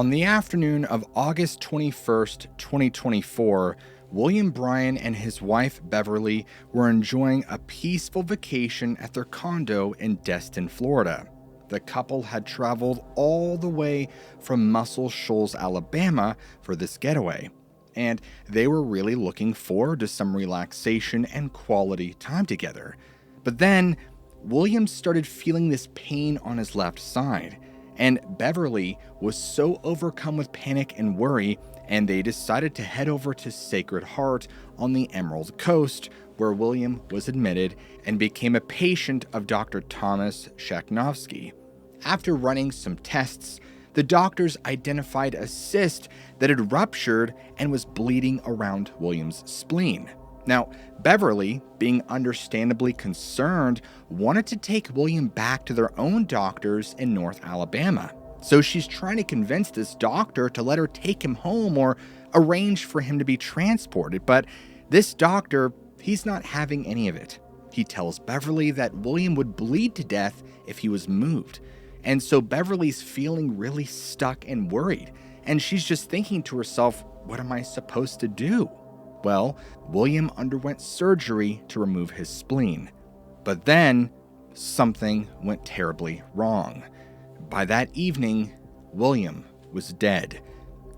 On the afternoon of August 21st, 2024, William Bryan and his wife Beverly were enjoying a peaceful vacation at their condo in Destin, Florida. The couple had traveled all the way from Muscle Shoals, Alabama for this getaway, and they were really looking forward to some relaxation and quality time together. But then, William started feeling this pain on his left side, and Beverly was so overcome with panic and worry, and they decided to head over to Sacred Heart on the Emerald Coast, where William was admitted and became a patient of Dr. Thomas Shaknovsky. After running some tests, the doctors identified a cyst that had ruptured and was bleeding around William's spleen. Now, Beverly, being understandably concerned, wanted to take William back to their own doctors in North Alabama. So she's trying to convince this doctor to let her take him home or arrange for him to be transported. But this doctor, he's not having any of it. He tells Beverly that William would bleed to death if he was moved. And so Beverly's feeling really stuck and worried. And she's just thinking to herself, what am I supposed to do? Well, William underwent surgery to remove his spleen. But then, something went terribly wrong. By that evening, William was dead.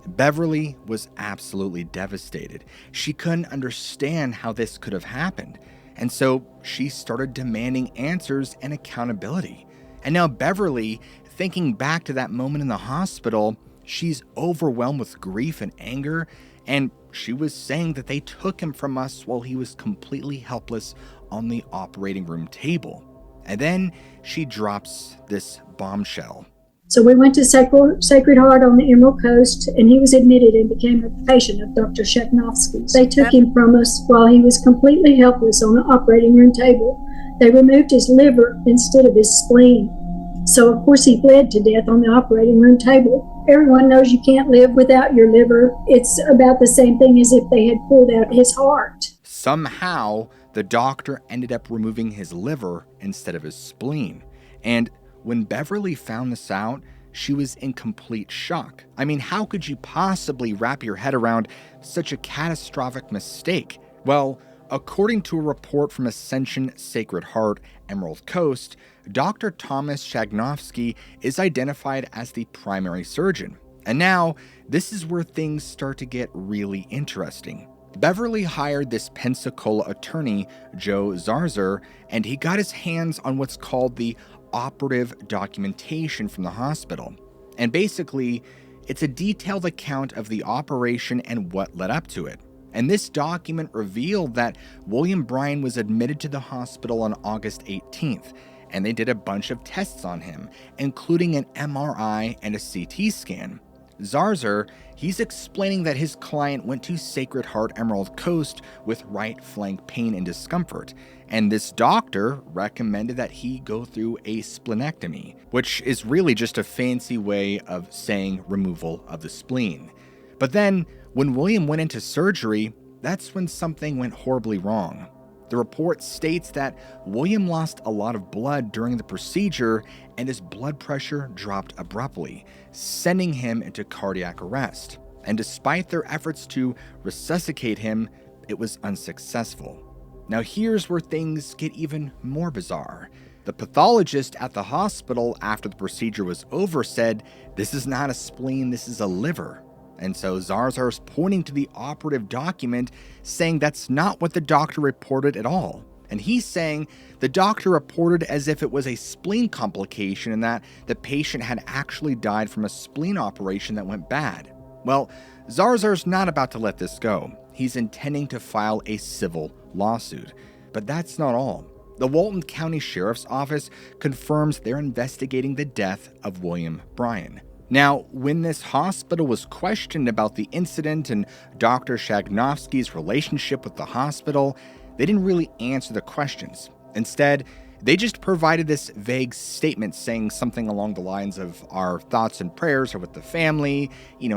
Beverly was absolutely devastated. She couldn't understand how this could have happened. And so she started demanding answers and accountability. And now Beverly, thinking back to that moment in the hospital, she's overwhelmed with grief and anger, and she was saying that they took him from us while he was completely helpless on the operating room table. And then she drops this bombshell. So we went to Sacred Heart on the Emerald Coast, and he was admitted and became a patient of Dr. Shaknovsky. They took him from us while he was completely helpless on the operating room table. They removed his liver instead of his spleen. So, of course, he bled to death on the operating room table. Everyone knows you can't live without your liver. It's about the same thing as if they had pulled out his heart. Somehow, the doctor ended up removing his liver instead of his spleen. And when Beverly found this out, she was in complete shock. I mean, how could you possibly wrap your head around such a catastrophic mistake? Well, according to a report from Ascension Sacred Heart, Emerald Coast, Dr. Thomas Shaknovsky is identified as the primary surgeon. And now, this is where things start to get really interesting. Beverly hired this Pensacola attorney, Joe Zarzer, and he got his hands on what's called the operative documentation from the hospital. And basically, it's a detailed account of the operation and what led up to it. And this document revealed that William Bryan was admitted to the hospital on August 18th, and they did a bunch of tests on him, including an MRI and a CT scan. Zarzer, he's explaining that his client went to Sacred Heart Emerald Coast with right flank pain and discomfort, and this doctor recommended that he go through a splenectomy, which is really just a fancy way of saying removal of the spleen. But then, when William went into surgery, that's when something went horribly wrong. The report states that William lost a lot of blood during the procedure and his blood pressure dropped abruptly, sending him into cardiac arrest. And despite their efforts to resuscitate him, it was unsuccessful. Now here's where things get even more bizarre. The pathologist at the hospital after the procedure was over said, "This is not a spleen, this is a liver." And so Zarzar's pointing to the operative document, saying that's not what the doctor reported at all. And he's saying the doctor reported as if it was a spleen complication and that the patient had actually died from a spleen operation that went bad. Well, Zarzar's not about to let this go. He's intending to file a civil lawsuit. But that's not all. The Walton County Sheriff's Office confirms they're investigating the death of William Bryan. Now, when this hospital was questioned about the incident and Dr. Shaknovsky's relationship with the hospital, they didn't really answer the questions. Instead, they just provided this vague statement saying something along the lines of, "Our thoughts and prayers are with the family.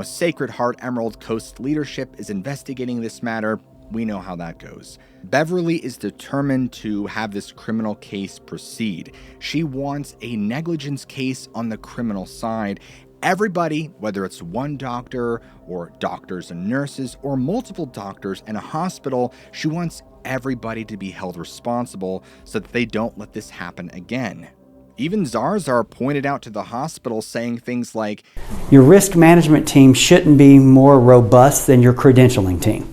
Sacred Heart Emerald Coast leadership is investigating this matter. We know how that goes." Beverly is determined to have this criminal case proceed. She wants a negligence case on the criminal side. everybody, whether it's one doctor or doctors and nurses or multiple doctors in a hospital, she wants everybody to be held responsible so that they don't let this happen again. Even Zarzar pointed out to the hospital, saying things like, "Your risk management team shouldn't be more robust than your credentialing team."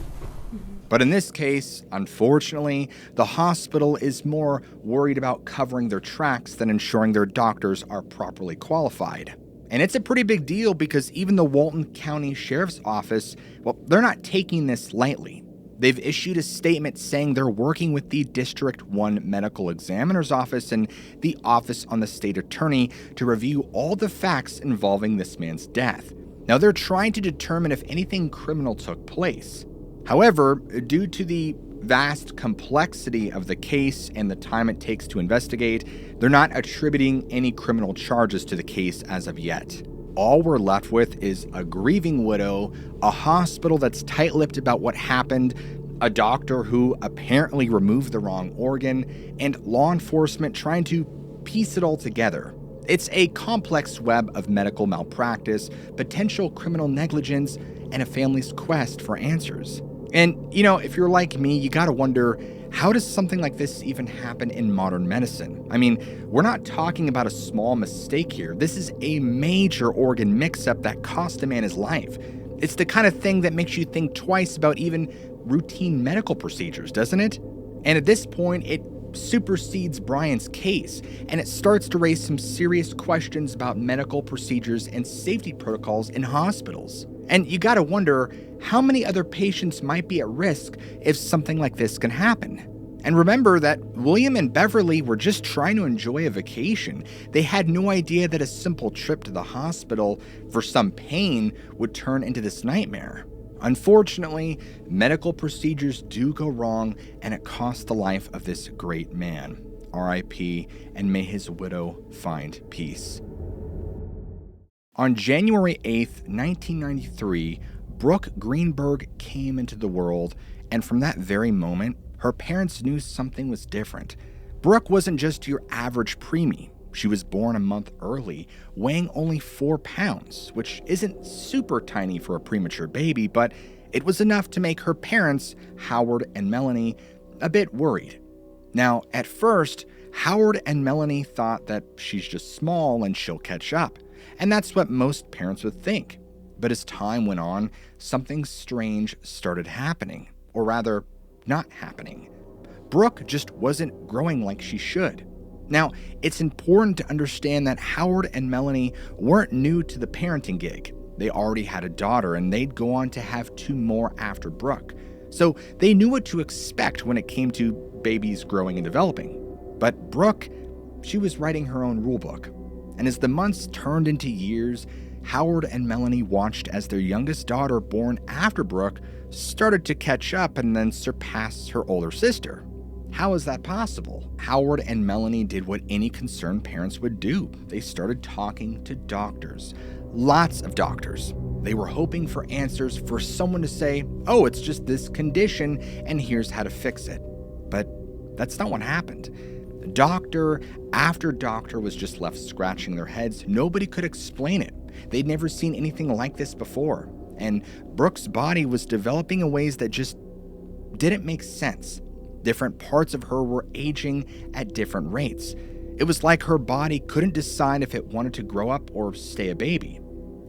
But in this case, unfortunately, the hospital is more worried about covering their tracks than ensuring their doctors are properly qualified. And it's a pretty big deal because even the Walton County Sheriff's Office, well, they're not taking this lightly. They've issued a statement saying they're working with the District 1 Medical Examiner's Office and the Office on the State Attorney to review all the facts involving this man's death. Now, they're trying to determine if anything criminal took place. However, due to the vast complexity of the case and the time it takes to investigate, they're not attributing any criminal charges to the case as of yet. All we're left with is a grieving widow, a hospital that's tight-lipped about what happened, a doctor who apparently removed the wrong organ, and law enforcement trying to piece it all together. It's a complex web of medical malpractice, potential criminal negligence, and a family's quest for answers. And, if you're like me, you gotta wonder, how does something like this even happen in modern medicine? I mean, we're not talking about a small mistake here. This is a major organ mix-up that cost a man his life. It's the kind of thing that makes you think twice about even routine medical procedures, doesn't it? And at this point, it supersedes Brian's case, and it starts to raise some serious questions about medical procedures and safety protocols in hospitals. And you gotta wonder, how many other patients might be at risk if something like this can happen? And remember that William and Beverly were just trying to enjoy a vacation. They had no idea that a simple trip to the hospital for some pain would turn into this nightmare. Unfortunately, medical procedures do go wrong, and it cost the life of this great man. R.I.P., and may his widow find peace. On January 8th, 1993, Brooke Greenberg came into the world, and from that very moment, her parents knew something was different. Brooke wasn't just your average preemie. She was born a month early, weighing only 4 pounds, which isn't super tiny for a premature baby, but it was enough to make her parents, Howard and Melanie, a bit worried. Now, at first, Howard and Melanie thought that she's just small and she'll catch up, and that's what most parents would think. But as time went on, something strange started happening, or rather, not happening. Brooke just wasn't growing like she should. Now, it's important to understand that Howard and Melanie weren't new to the parenting gig. They already had a daughter, and they'd go on to have 2 more after Brooke. So they knew what to expect when it came to babies growing and developing. But Brooke, she was writing her own rulebook. And as the months turned into years, Howard and Melanie watched as their youngest daughter, born after Brooke, started to catch up and then surpass her older sister. How is that possible? Howard and Melanie did what any concerned parents would do. They started talking to doctors. Lots of doctors. They were hoping for answers, for someone to say, oh, it's just this condition, and here's how to fix it. But that's not what happened. Doctor after doctor was just left scratching their heads. Nobody could explain it. They'd never seen anything like this before. And Brooke's body was developing in ways that just didn't make sense. Different parts of her were aging at different rates. It was like her body couldn't decide if it wanted to grow up or stay a baby.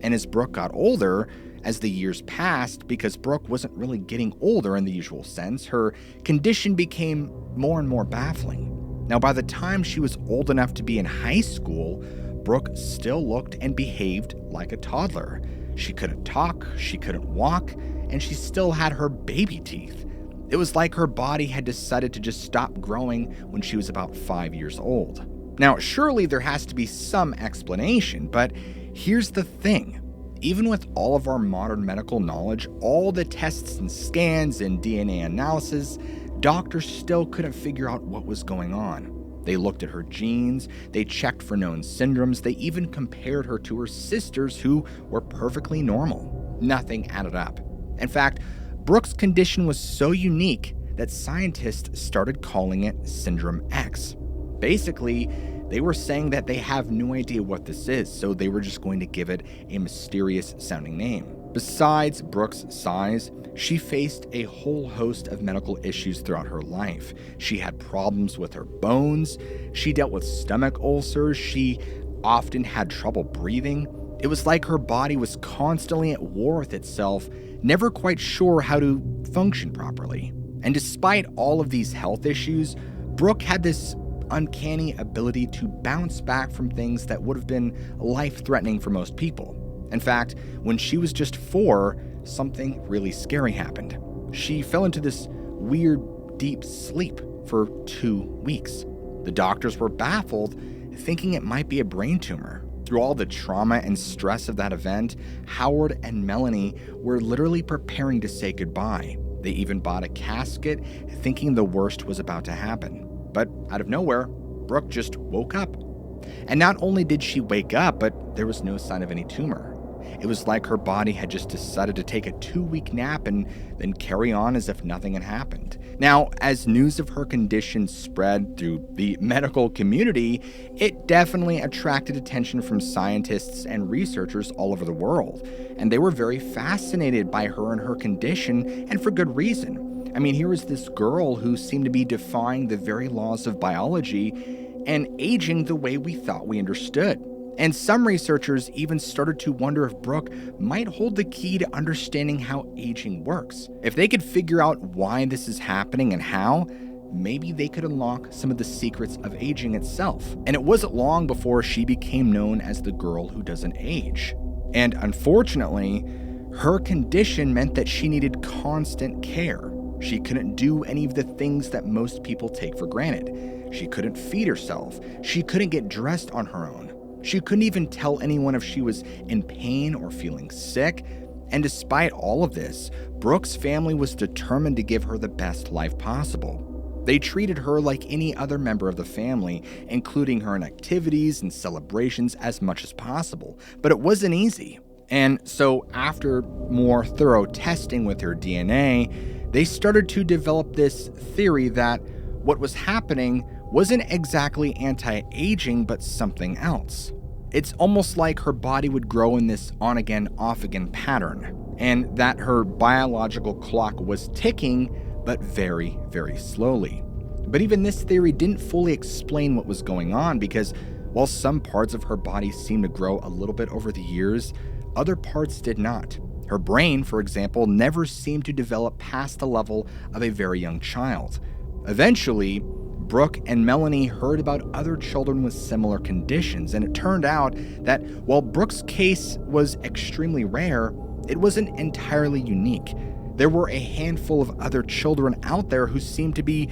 And as Brooke got older, as the years passed, because Brooke wasn't really getting older in the usual sense, her condition became more and more baffling. Now, by the time she was old enough to be in high school, Brooke still looked and behaved like a toddler. She couldn't talk, she couldn't walk, and she still had her baby teeth. It was like her body had decided to just stop growing when she was about 5 years old. Now, surely there has to be some explanation, but here's the thing. Even with all of our modern medical knowledge, all the tests and scans and DNA analysis, doctors still couldn't figure out what was going on. They looked at her genes, they checked for known syndromes, they even compared her to her sisters who were perfectly normal. Nothing added up. In fact, Brooke's condition was so unique that scientists started calling it Syndrome X. Basically, they were saying that they have no idea what this is, so they were just going to give it a mysterious sounding name. Besides Brooke's size, she faced a whole host of medical issues throughout her life. She had problems with her bones, she dealt with stomach ulcers, she often had trouble breathing. It was like her body was constantly at war with itself, never quite sure how to function properly. And despite all of these health issues, Brooke had this uncanny ability to bounce back from things that would have been life-threatening for most people. In fact, when she was just 4, something really scary happened. She fell into this weird, deep sleep for 2 weeks. The doctors were baffled, thinking it might be a brain tumor. Through all the trauma and stress of that event, Howard and Melanie were literally preparing to say goodbye. They even bought a casket, thinking the worst was about to happen. But out of nowhere, Brooke just woke up. And not only did she wake up, but there was no sign of any tumor. It was like her body had just decided to take a 2-week nap and then carry on as if nothing had happened. Now, as news of her condition spread through the medical community, it definitely attracted attention from scientists and researchers all over the world. And they were very fascinated by her and her condition, and for good reason. I mean, here was this girl who seemed to be defying the very laws of biology and aging the way we thought we understood. And some researchers even started to wonder if Brooke might hold the key to understanding how aging works. If they could figure out why this is happening and how, maybe they could unlock some of the secrets of aging itself. And it wasn't long before she became known as the girl who doesn't age. And unfortunately, her condition meant that she needed constant care. She couldn't do any of the things that most people take for granted. She couldn't feed herself. She couldn't get dressed on her own. She couldn't even tell anyone if she was in pain or feeling sick. And despite all of this, Brooke's family was determined to give her the best life possible. They treated her like any other member of the family, including her in activities and celebrations as much as possible. But it wasn't easy. And so after more thorough testing with her DNA, they started to develop this theory that what was happening wasn't exactly anti-aging, but something else. It's almost like her body would grow in this on-again, off-again pattern, and that her biological clock was ticking, but very, very slowly. But even this theory didn't fully explain what was going on, because while some parts of her body seemed to grow a little bit over the years, other parts did not. Her brain, for example, never seemed to develop past the level of a very young child. Eventually, Brooke and Melanie heard about other children with similar conditions, and it turned out that while Brooke's case was extremely rare, it wasn't entirely unique. There were a handful of other children out there who seemed to be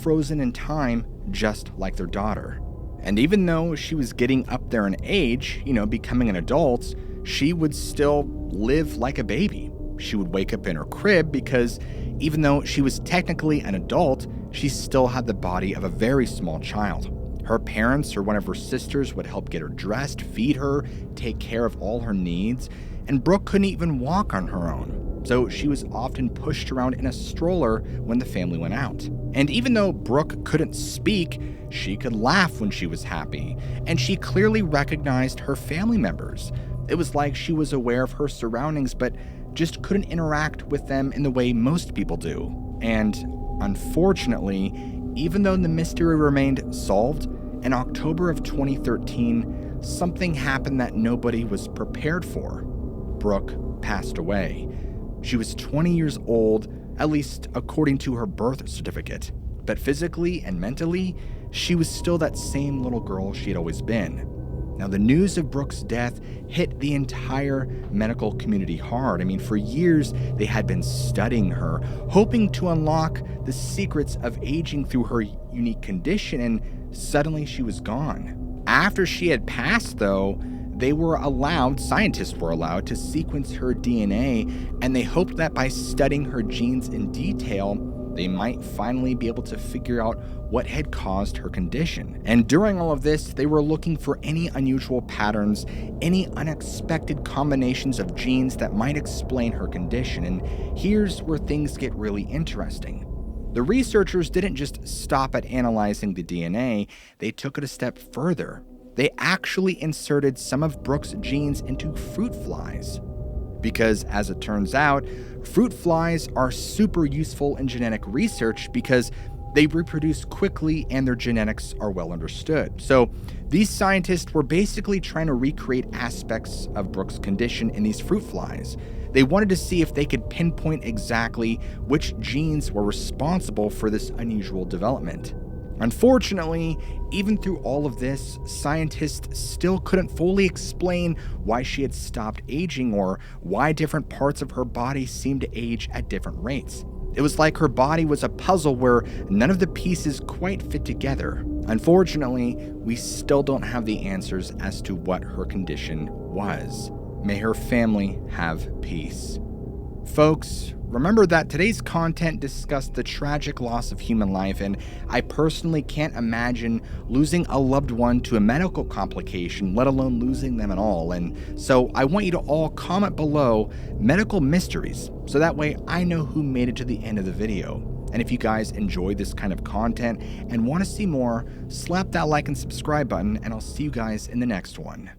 frozen in time, just like their daughter. And even though she was getting up there in age, becoming an adult, she would still live like a baby. She would wake up in her crib because even though she was technically an adult, she still had the body of a very small child. Her parents or one of her sisters would help get her dressed, feed her, take care of all her needs, and Brooke couldn't even walk on her own. So she was often pushed around in a stroller when the family went out. And even though Brooke couldn't speak, she could laugh when she was happy, and she clearly recognized her family members. It was like she was aware of her surroundings, but just couldn't interact with them in the way most people do. And unfortunately, even though the mystery remained solved, in October of 2013, something happened that nobody was prepared for. Brooke passed away. She was 20 years old, at least according to her birth certificate. But physically and mentally, she was still that same little girl she had always been. Now, the news of Brooke's death hit the entire medical community hard. I mean, for years, they had been studying her, hoping to unlock the secrets of aging through her unique condition, and suddenly she was gone. After she had passed, though, scientists were allowed to sequence her DNA, and they hoped that by studying her genes in detail, they might finally be able to figure out what had caused her condition. And during all of this, they were looking for any unusual patterns, any unexpected combinations of genes that might explain her condition. And here's where things get really interesting. The researchers didn't just stop at analyzing the DNA, they took it a step further. They actually inserted some of Brooke's genes into fruit flies. Because, as it turns out, fruit flies are super useful in genetic research because they reproduce quickly and their genetics are well understood. So, these scientists were basically trying to recreate aspects of Brooke's condition in these fruit flies. They wanted to see if they could pinpoint exactly which genes were responsible for this unusual development. Unfortunately, even through all of this, scientists still couldn't fully explain why she had stopped aging or why different parts of her body seemed to age at different rates. It was like her body was a puzzle where none of the pieces quite fit together. Unfortunately, we still don't have the answers as to what her condition was. May her family have peace. Folks, remember that today's content discussed the tragic loss of human life, and I personally can't imagine losing a loved one to a medical complication, let alone losing them at all. And so I want you to all comment below medical mysteries, so that way I know who made it to the end of the video. And if you guys enjoy this kind of content and want to see more, slap that like and subscribe button, and I'll see you guys in the next one.